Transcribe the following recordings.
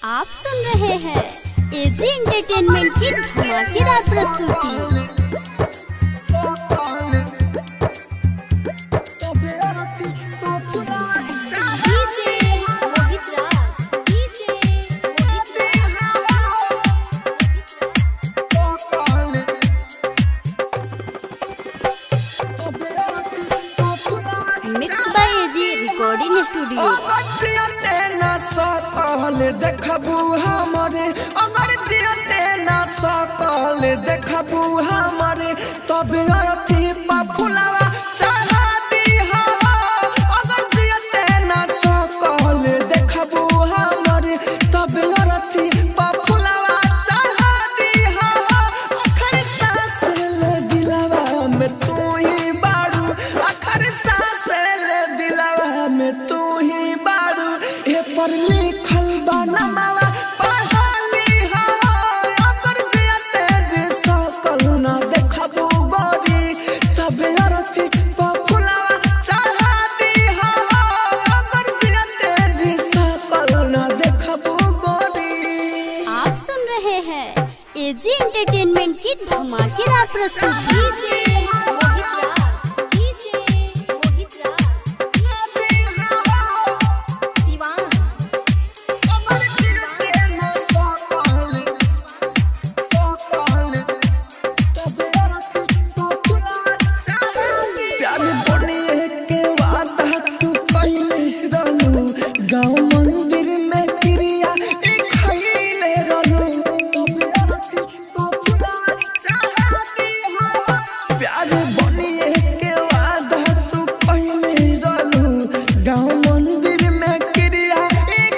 आप सुन रहे हैं एजी एंटरटेनमेंट की धमाकेदार प्रस्तुति। Mix by AG recording studio. देखबू हमारे अगर जियते ना सकल देखबू हमारे तब अथी फुलावा चढ़ा दिहा अगर जियते ना सकल देखबू हमारे तब अथी फुलावा चढ़ा दिहा आखिर सांस ले दिलवा में तू ही बारू आखिर सांस ले दिलवा में तू ही बारू ए पर लिखल बनमावा पढ़ाली हा अगर जियते जे सकल ना देखबू गोरी तब अरथी फुलावा चढ़ा दिहा अगर जियते जे सकल ना देखबू गोरी। आप सुन रहे हैं एजी एंटरटेनमेंट की धमाकेदार प्रस्तुति। गाँव मंदिर में क्रिया खैले रहू प्यार बनिए के वादा तू पहले रहू गाँव मंदिर में क्रिया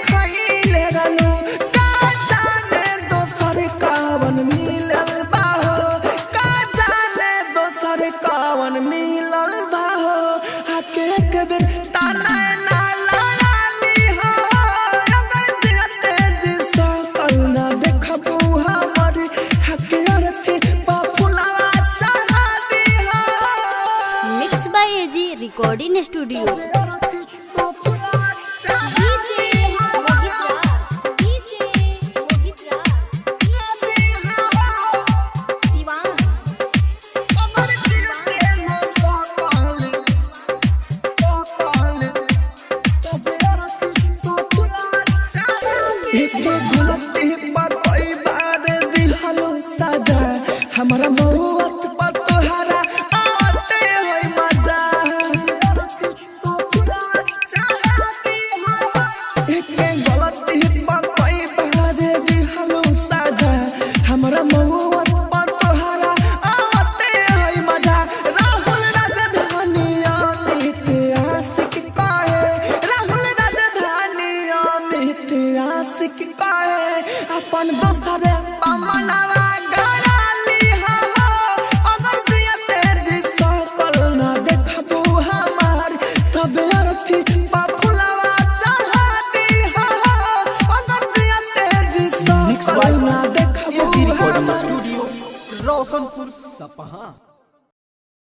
खैले रहू का जाने दोसर कावन मिलल बाहो का जाने दोसर कावन मिलल बाहो आके एक बेर ताना ना रिकॉर्डिंग स्टूडियो। हमारा मौत पर तोहरा आते होई मजा एक गलती पर कोई बाजे दिहलो साजा हमारा मौत पर तोहरा आते होई मजा राहुल राजधानी अमित आशिक कहे राहुल राजधानी अमित आशिक कहे अपन दोसरे पमनवा स्टूडियो रोशनपुर सपहा।